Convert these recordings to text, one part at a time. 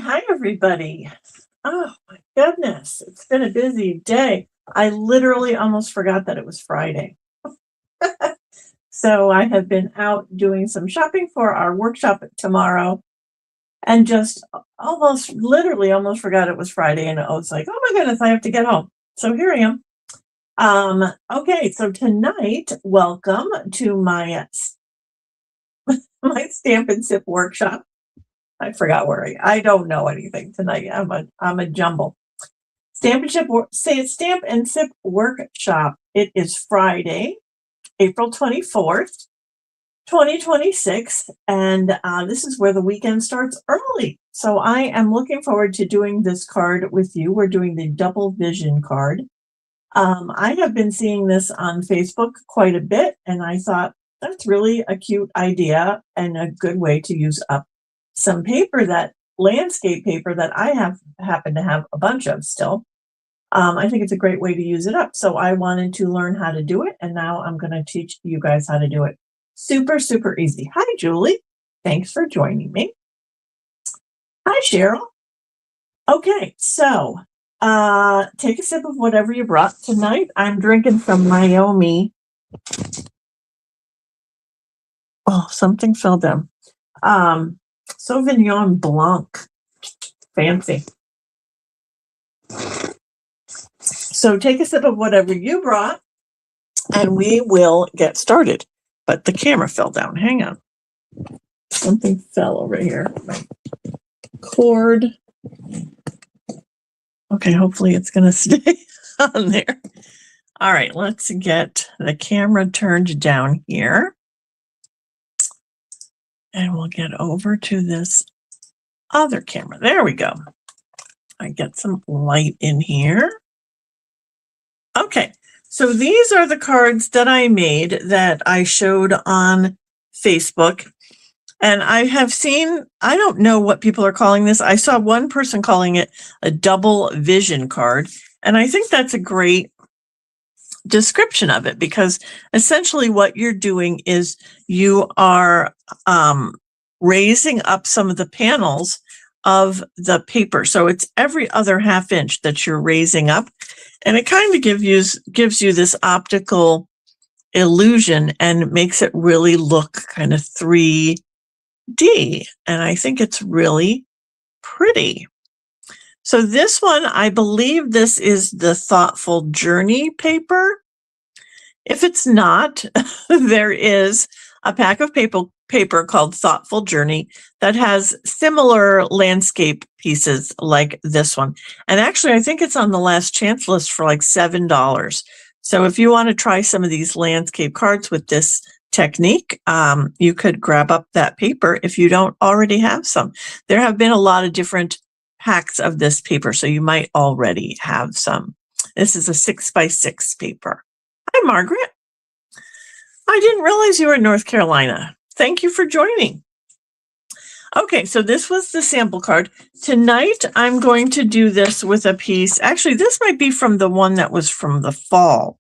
Hi everybody. Oh my goodness, it's been a busy day. I literally almost forgot that it was Friday. So I have been out doing some shopping for our workshop tomorrow and just literally almost forgot it was Friday, and I was like, oh my goodness, I have to get home. So here I am. Okay, so tonight, welcome to my Stamp and Sip workshop. I forgot where I don't know anything tonight. I'm a jumble. Stamp and Sip workshop. It is Friday, April 24th, 2026, and this is where the weekend starts early. So I am looking forward to doing this card with you. We're doing the double vision card. I have been seeing this on Facebook quite a bit, and I thought that's really a cute idea and a good way to use up some paper, that landscape paper that I happen to have a bunch of still. I think it's a great way to use it up. So I wanted to learn how to do it, and now I'm going to teach you guys how to do it. Super, super easy. Hi, Julie. Thanks for joining me. Hi, Cheryl. Okay, so take a sip of whatever you brought tonight. I'm drinking some Miami. Oh, something fell down. Sauvignon Blanc. Fancy. So take a sip of whatever you brought, and we will get started. But the camera fell down. Hang on. Something fell over here. My cord. Okay, hopefully it's going to stay on there. All right, let's get the camera turned down here. And we'll get over to this other camera. There we go. I get some light in here. Okay, so these are the cards that I made that I showed on Facebook. And I have seen, I don't know what people are calling this. I saw one person calling it a double vision card. And I think that's a great description of it, because essentially what you're doing is you are raising up some of the panels of the paper. So it's every other half inch that you're raising up, and it kind of gives you this optical illusion and makes it really look kind of 3D. And I think it's really pretty. So this one, I believe this is the Thoughtful Journey paper. If it's not, there is a pack of paper called Thoughtful Journey that has similar landscape pieces like this one. And actually, I think it's on the last chance list for like $7. So if you want to try some of these landscape cards with this technique, you could grab up that paper if you don't already have some. There have been a lot of different packs of this paper, so you might already have some. This is a 6x6 paper. Hi, Margaret. I didn't realize you were in North Carolina. Thank you for joining. Okay, so this was the sample card. Tonight, I'm going to do this with a piece. Actually, this might be from the one that was from the fall.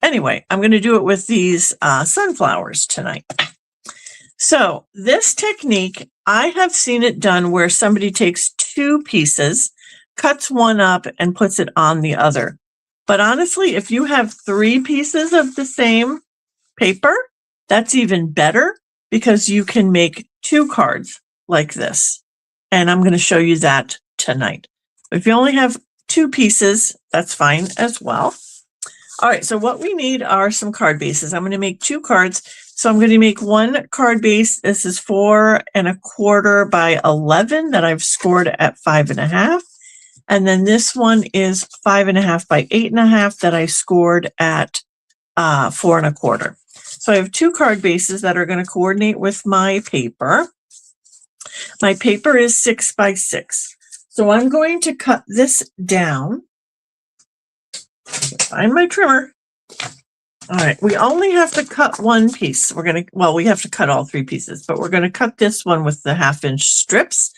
Anyway, I'm going to do it with these sunflowers tonight. So this technique, I have seen it done where somebody takes two pieces, cuts one up, and puts it on the other. But honestly, if you have three pieces of the same paper, that's even better, because you can make two cards like this. And I'm going to show you that tonight. If you only have two pieces, that's fine as well. All right, so what we need are some card bases. I'm going to make two cards. So I'm going to make one card base. This is 4 1/4 by 11 that I've scored at 5 1/2. And then this one is 5 1/2 by 8 1/2 that I scored at 4 1/4. So I have two card bases that are going to coordinate with my paper. My paper is 6x6. So I'm going to cut this down. Find my trimmer. All right, we only have to cut one piece. We have to cut all three pieces, but we're going to cut this one with the 1/2 inch strips.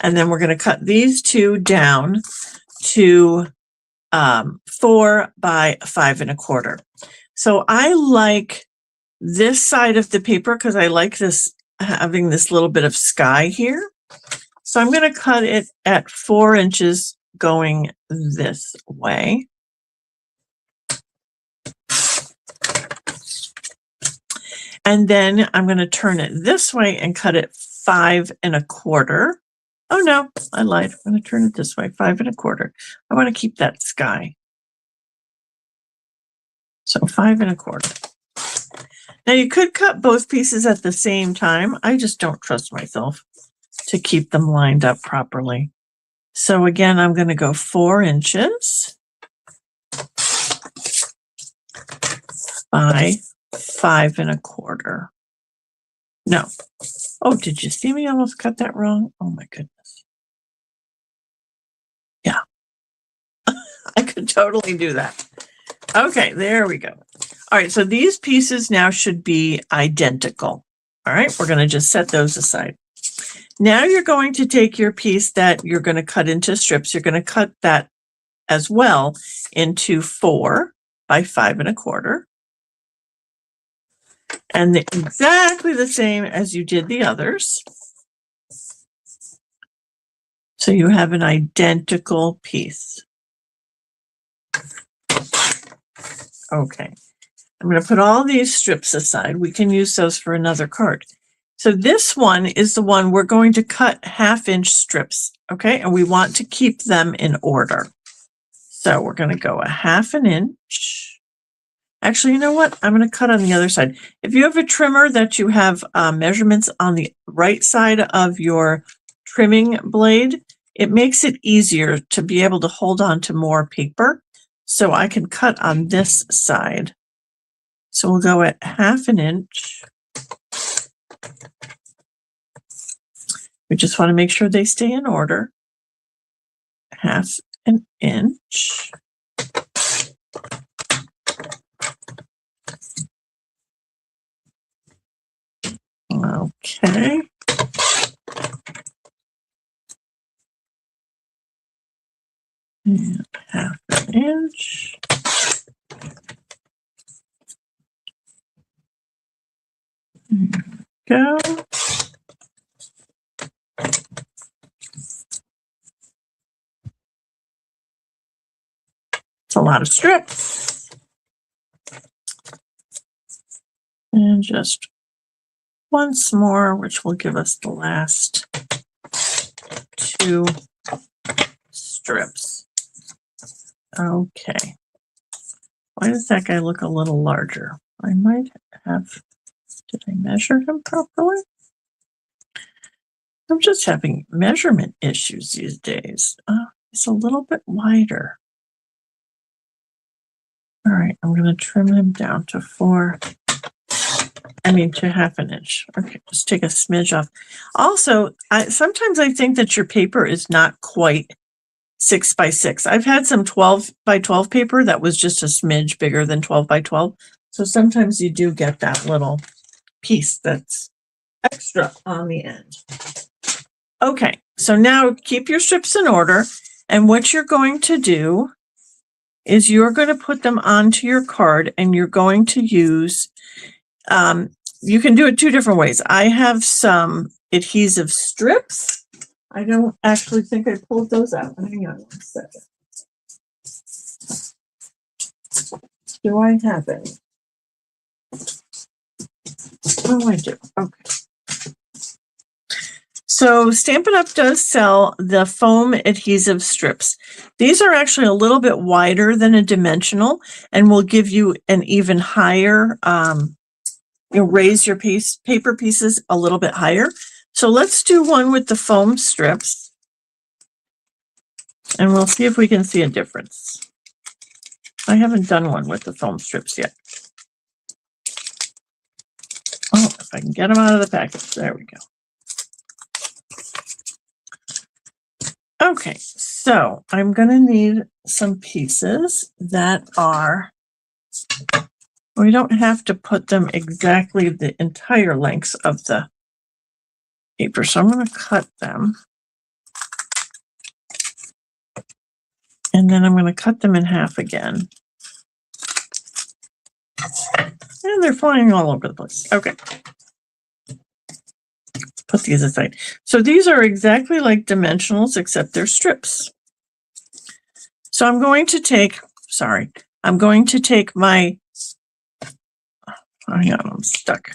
And then we're going to cut these two down to 4 by 5 1/4. So I like this side of the paper because I like this, having this little bit of sky here. So I'm going to cut it at 4 inches going this way. And then I'm going to turn it this way and cut it 5 1/4. Oh no, I lied. I'm going to turn it this way, 5 1/4. I want to keep that sky. So 5 1/4. Now you could cut both pieces at the same time. I just don't trust myself to keep them lined up properly. So again, I'm going to go 4 inches by 5 1/4. No. Oh, did you see me almost cut that wrong? Oh my goodness. Yeah. I could totally do that. Okay, there we go. All right, so these pieces now should be identical. All right, we're going to just set those aside. Now you're going to take your piece that you're going to cut into strips. You're going to cut that as well into 4 by 5 1/4. And exactly the same as you did the others. So you have an identical piece. Okay, I'm going to put all these strips aside. We can use those for another card. So this one is the one we're going to cut 1/2 inch strips, okay? And we want to keep them in order. So we're going to go 1/2 inch. Actually, you know what? I'm going to cut on the other side. If you have a trimmer that you have measurements on the right side of your trimming blade, it makes it easier to be able to hold on to more paper. So I can cut on this side. So we'll go at 1/2 inch. We just want to make sure they stay in order. 1/2 inch. Okay. And 1/2 inch. There we go. It's a lot of strips. And just once more, which will give us the last 2 strips. Okay. Why does that guy look a little larger? I might have, did I measure him properly? I'm just having measurement issues these days. It's a little bit wider. All right, I'm going to trim him down to 1/2 inch. Okay, just take a smidge off. Also, sometimes I think that your paper is not quite 6 by 6. I've had some 12 by 12 paper that was just a smidge bigger than 12 by 12. So sometimes you do get that little piece that's extra on the end. Okay, so now keep your strips in order. And what you're going to do is you're going to put them onto your card and you're going to use, you can do it 2 different ways. I have some adhesive strips. I don't actually think I pulled those out. Hang on 1 second. Do I have any? Oh, I do. Okay. So Stampin' Up! Does sell the foam adhesive strips. These are actually a little bit wider than a dimensional and will give you an even higher, you'll raise your paper pieces a little bit higher. So let's do one with the foam strips and we'll see if we can see a difference. I haven't done one with the foam strips yet. Oh, if I can get them out of the package, there we go. Okay, so I'm going to need some pieces that are, we don't have to put them exactly the entire length of the paper, so I'm going to cut them. And then I'm going to cut them in half again. And they're flying all over the place. Okay. put these aside. So these are exactly like dimensionals, except they're strips. So I'm going to take, my, hang on, I'm stuck.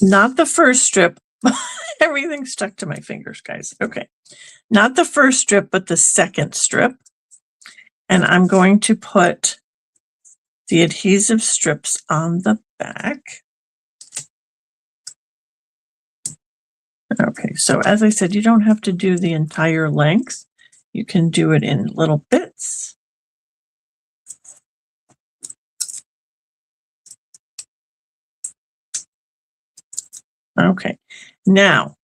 Not the first strip. Everything's stuck to my fingers, guys. Okay. Not the first strip, but the second strip. And I'm going to put the adhesive strips on the back. Okay, so as I said, you don't have to do the entire length. You can do it in little bits. Okay, now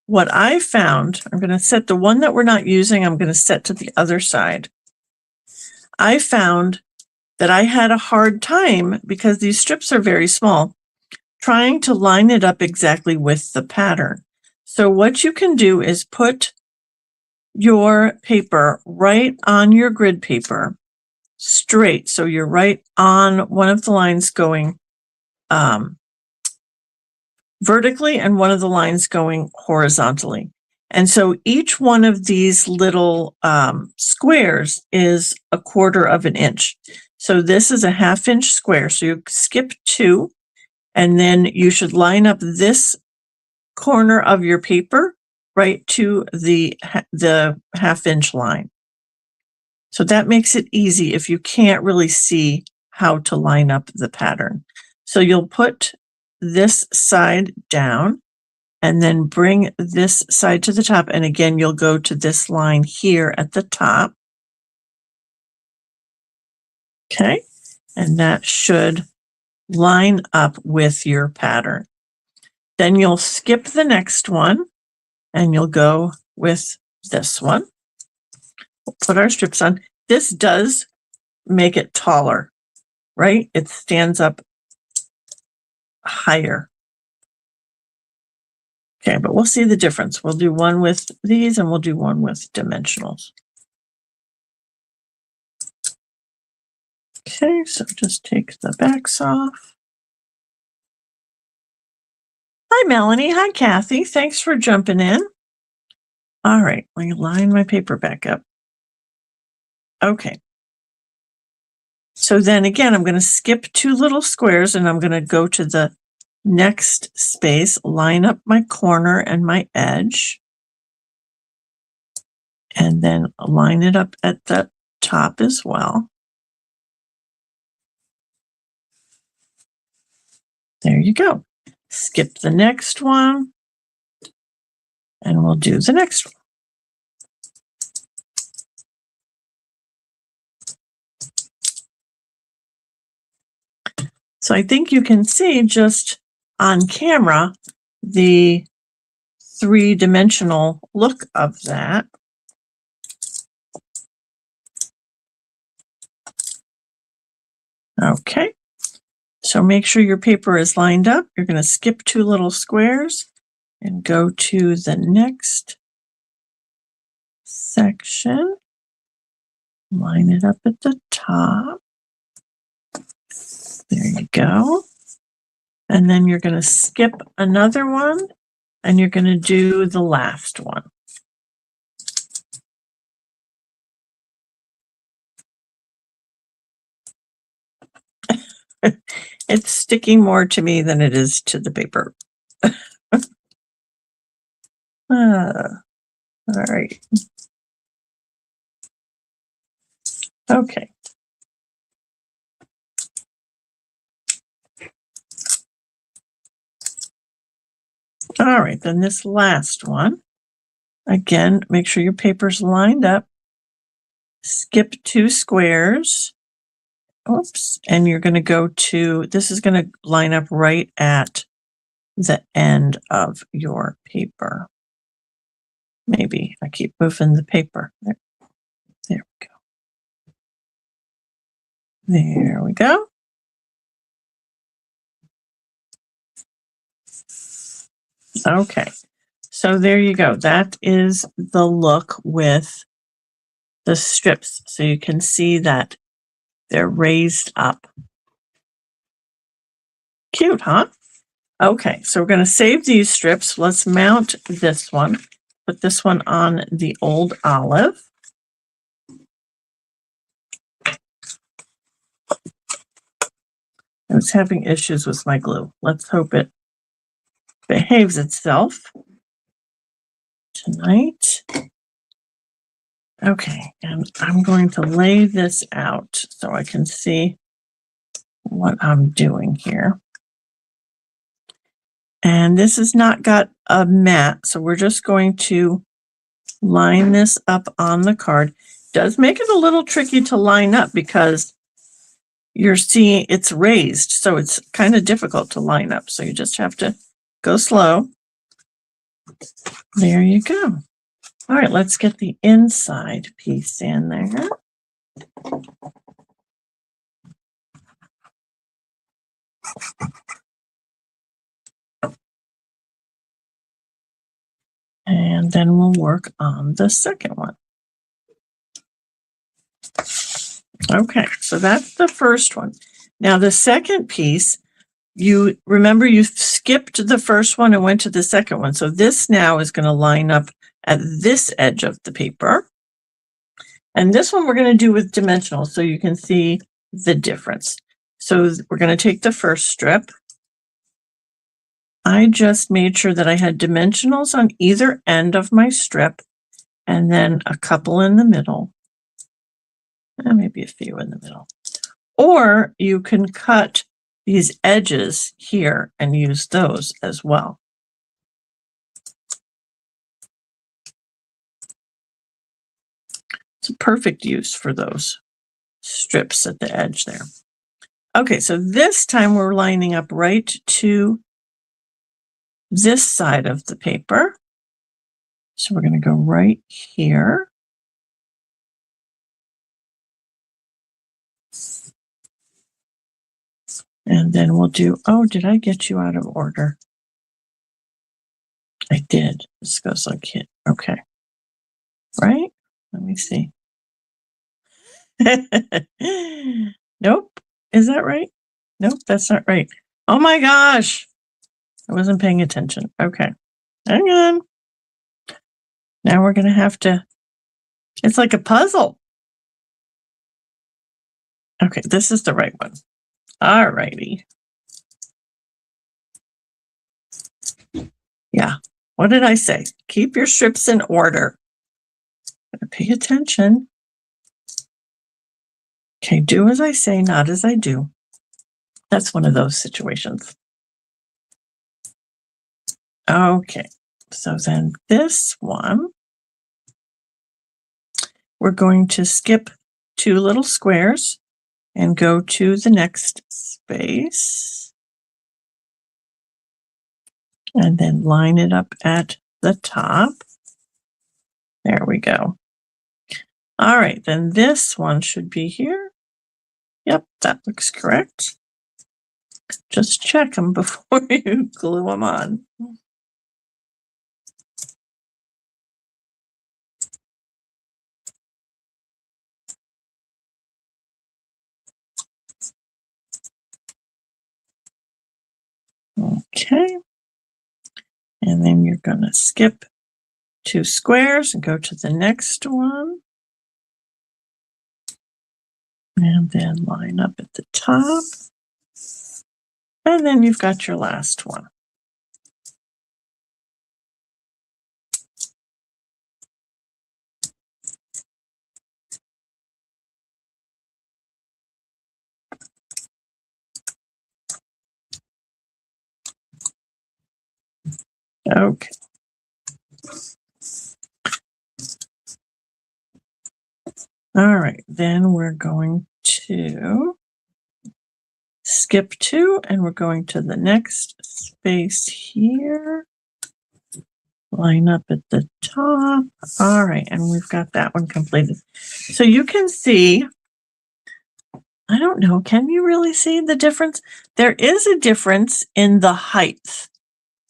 what I found, I'm going to set the one that we're not using, I'm going to set to the other side. I found that I had a hard time, because these strips are very small, trying to line it up exactly with the pattern. So what you can do is put your paper right on your grid paper, straight. So you're right on one of the lines going vertically and one of the lines going horizontally. And so each one of these little squares is 1/4 of an inch. So this is a 1/2 inch square. So you skip 2, and then you should line up this corner of your paper right to the 1/2 inch line. So that makes it easy if you can't really see how to line up the pattern. So you'll put this side down and then bring this side to the top. And again, you'll go to this line here at the top. Okay. And that should line up with your pattern. Then you'll skip the next one and you'll go with this one. We'll put our strips on. This does make it taller, right? It stands up higher. Okay, but we'll see the difference. We'll do one with these and we'll do one with dimensionals. Okay, so just take the backs off. Hi, Melanie. Hi, Kathy. Thanks for jumping in. All right, let me line my paper back up. Okay. So then again, I'm going to skip 2 little squares and I'm going to go to the next space, line up my corner and my edge, and then line it up at the top as well. There you go. Skip the next one, and we'll do the next one. So I think you can see just on camera the 3-dimensional look of that. Okay, so make sure your paper is lined up. You're going to skip 2 little squares and go to the next section. Line it up at the top. There you go. And then you're going to skip another one and you're going to do the last one. It's sticking more to me than it is to the paper. All right. Okay. All right, then this last one, again, make sure your paper's lined up. Skip 2 squares. Oops, and you're going to go to, this is going to line up right at the end of your paper. Maybe I keep moving the paper. There we go. There we go. Okay, so there you go. That is the look with the strips. So you can see that they're raised up. Cute, huh? Okay, so we're going to save these strips. Let's mount this one. Put this one on the old olive. I was having issues with my glue. Let's hope it behaves itself tonight. Okay, and I'm going to lay this out so I can see what I'm doing here. And this has not got a mat, so we're just going to line this up on the card. It does make it a little tricky to line up because you're seeing it's raised, so it's kind of difficult to line up. So you just have to go slow. There you go. All right, let's get the inside piece in there. And then we'll work on the second one. Okay, so that's the first one. Now the second piece, you remember you skipped the first one and went to the second one. So this now is going to line up at this edge of the paper. And this one we're going to do with dimensional so you can see the difference. So we're going to take the first strip. I just made sure that I had dimensionals on either end of my strip and then a couple in the middle. And maybe a few in the middle. Or you can cut these edges here and use those as well. It's a perfect use for those strips at the edge there. Okay, so this time we're lining up right to this side of the paper. So we're going to go right here. And then we'll do, oh, did I get you out of order? I did. This goes like here. Okay. Right? Let me see. Nope. Is that right? Nope, that's not right. Oh my gosh. I wasn't paying attention. Okay. Hang on. Now we're going to have to, it's like a puzzle. Okay, this is the right one. All righty. Yeah. What did I say? Keep your strips in order. Better pay attention. Okay, do as I say, not as I do. That's one of those situations. Okay, so then this one, we're going to skip 2 little squares and go to the next space. And then line it up at the top. There we go. All right, then this one should be here. Yep, that looks correct. Just check them before you glue them on. Okay. And then you're going to skip 2 squares and go to the next one. And then line up at the top. And then you've got your last one. Okay. All right, then we're going to skip 2 and we're going to the next space here. Line up at the top. All right, and we've got that one completed. So you can see, I don't know, can you really see the difference? There is a difference in the height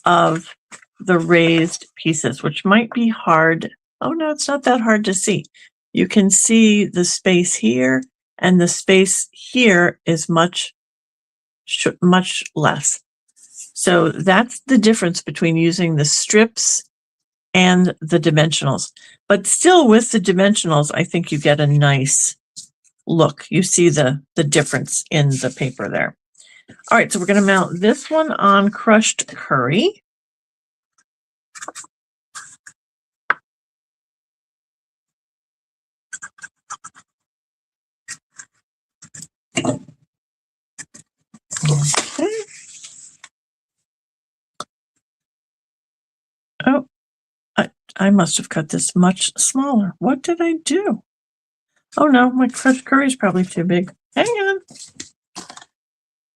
of the raised pieces, which might be hard. Oh no, it's not that hard to see. You can see the space here, and the space here is much less. So that's the difference between using the strips and the dimensionals. But still with the dimensionals, I think you get a nice look. You see the difference in the paper there. All right, so we're going to mount this one on crushed curry. Okay. Oh, I must have cut this much smaller. What did I do? Oh no, my crushed curry is probably too big. Hang on.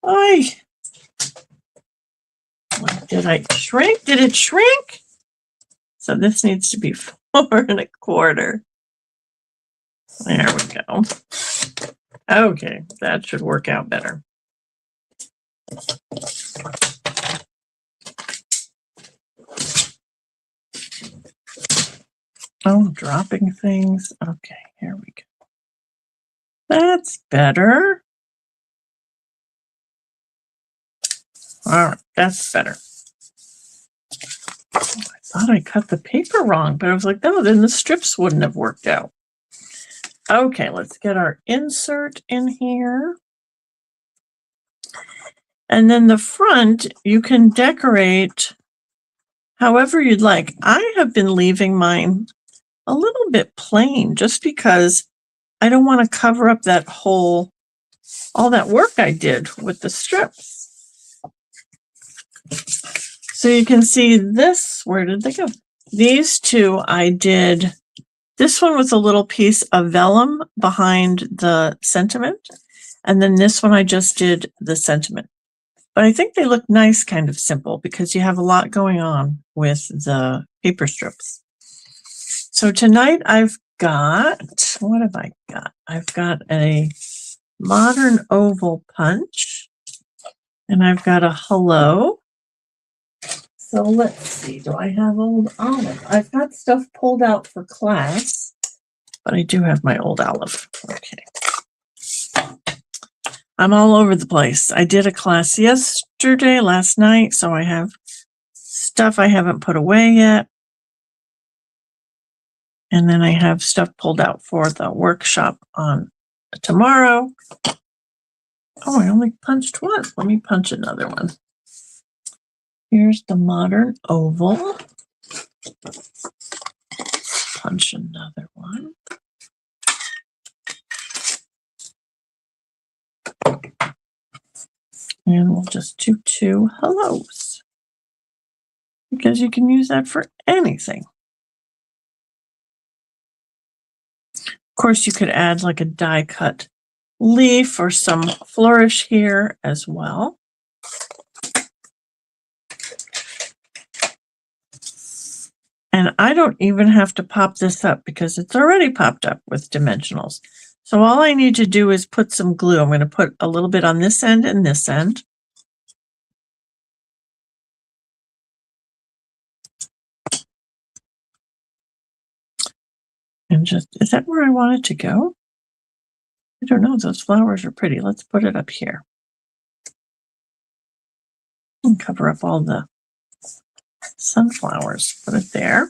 Oi. Did I shrink? Did it shrink? So this needs to be 4 1/4. There we go. Okay, that should work out better. Oh, dropping things. Okay, here we go. That's better. All right, that's better. I thought I cut the paper wrong, but I was like, no, then the strips wouldn't have worked out. Okay, let's get our insert in here. And then the front, you can decorate however you'd like. I have been leaving mine a little bit plain just because I don't want to cover up that whole, all that work I did with the strips. So you can see this, where did they go? These two I did, this one was a little piece of vellum behind the sentiment. And then this one I just did the sentiment. But I think they look nice, kind of simple, because you have a lot going on with the paper strips. So tonight I've got, what have I got? I've got a modern oval punch, and I've got a hello. So let's see, do I have old olive? I've got stuff pulled out for class, but I do have my old olive. Okay. I'm all over the place. I did a class yesterday, last night, so I have stuff I haven't put away yet. And then I have stuff pulled out for the workshop on tomorrow. Oh, I only punched one. Let me punch another one. Here's the modern oval. Punch another one. And we'll just do 2 hellos, because you can use that for anything. Of course, you could add like a die cut leaf or some flourish here as well. And I don't even have to pop this up because it's already popped up with dimensionals. So all I need to do is put some glue. I'm going to put a little bit on this end and this end. And just, is that where I want it to go? I don't know. Those flowers are pretty. Let's put it up here. And cover up all the sunflowers. Put it there.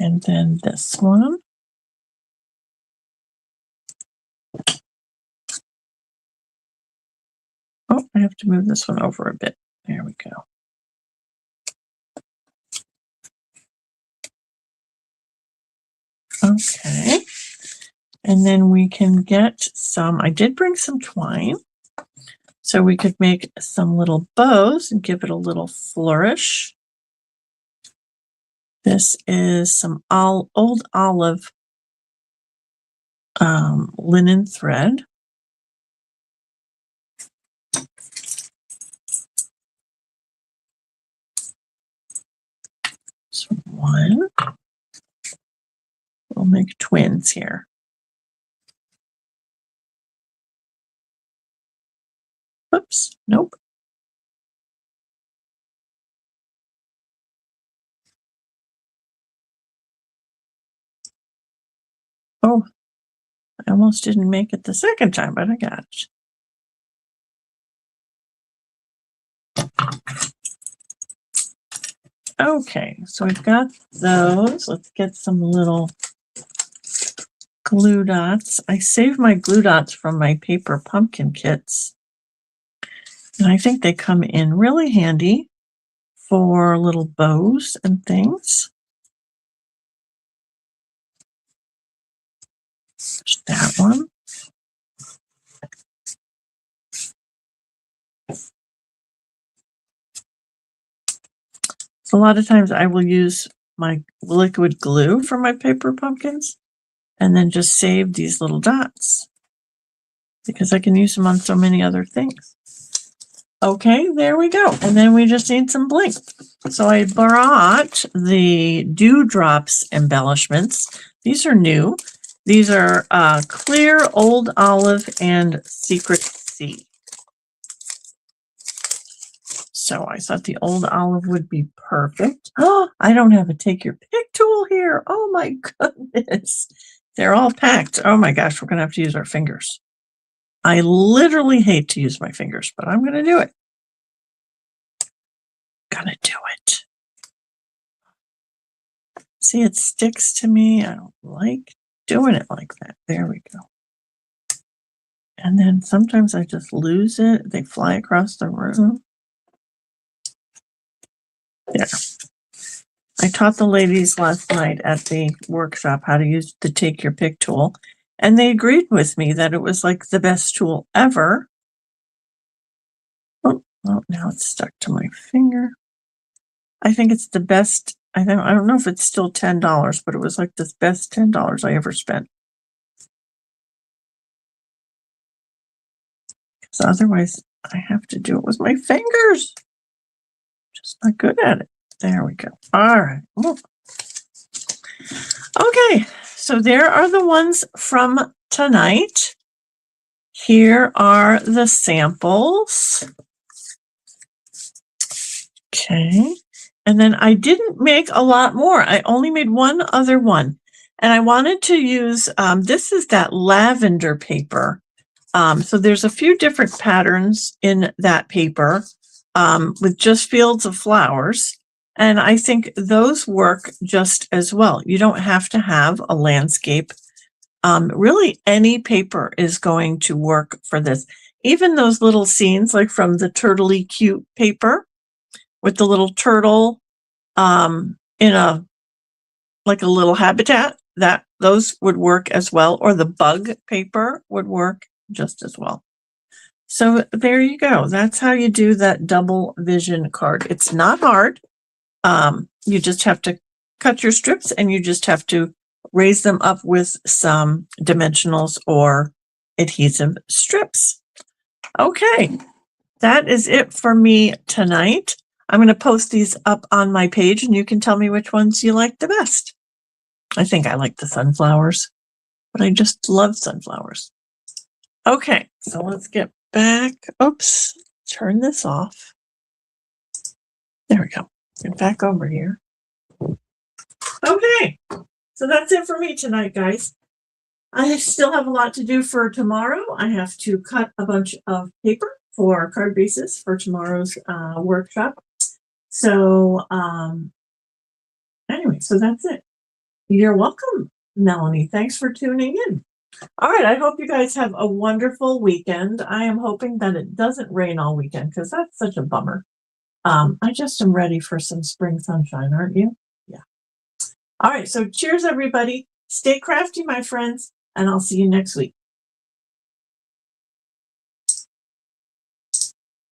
And then this one. Oh, I have to move this one over a bit. There we go. Okay. And then we can get some, I did bring some twine. So we could make some little bows and give it a little flourish. This is some old olive linen thread. So one. We'll make twins here. Oops, nope. Oh, I almost didn't make it the second time, but I got it. Okay, so we've got those. Let's get some little glue dots. I saved my glue dots from my paper pumpkin kits. And I think they come in really handy for little bows and things. There's that one. So a lot of times I will use my liquid glue for my paper pumpkins and then just save these little dots because I can use them on so many other things. Okay, there we go. And then we just need some bling. So I brought the Dewdrops embellishments. These are new. These are clear, old olive, and secret sea. So I thought the old olive would be perfect. Oh, I don't have a take your pick tool here. Oh my goodness. They're all packed. Oh my gosh, we're going to have to use our fingers. I literally hate to use my fingers, but I'm going to do it. Gonna do it. See, it sticks to me. I don't like doing it like that. There we go. And then sometimes I just lose it. They fly across the room. There. I taught the ladies last night at the workshop how to use the take your pick tool, and they agreed with me that it was like the best tool ever. Oh, well, now it's stuck to my finger. I think it's the best. I don't know if it's still $10, but it was like the best $10 I ever spent. Because otherwise I have to do it with my fingers. Just not good at it. There we go. All right. Ooh. Okay, so there are the ones from tonight. Here are the samples. Okay, and then I didn't make a lot more. I only made one other one, and I wanted to use, this is that lavender paper. So there's a few different patterns in that paper with just fields of flowers. And I think those work just as well. You don't have to have a landscape. Really, any paper is going to work for this. Even those little scenes, like from the Turtley Cute paper, with the little turtle in a like a little habitat, those would work as well. Or the bug paper would work just as well. So there you go. That's how you do that double vision card. It's not hard. You just have to cut your strips and you just have to raise them up with some dimensionals or adhesive strips. Okay, that is it for me tonight. I'm going to post these up on my page and you can tell me which ones you like the best. I think I like the sunflowers, but I just love sunflowers. Okay, so let's get back. Oops, turn this off. There we go. Get back over here. Okay, so that's it for me tonight, guys. I still have a lot to do for tomorrow. I have to cut a bunch of paper for card bases for tomorrow's workshop. So anyway, so that's it. You're welcome, Melanie. Thanks for tuning in. All right, I hope you guys have a wonderful weekend. I am hoping that it doesn't rain all weekend because that's such a bummer. I just am ready for some spring sunshine, aren't you? Yeah. All right, so cheers, everybody. Stay crafty, my friends, and I'll see you next week.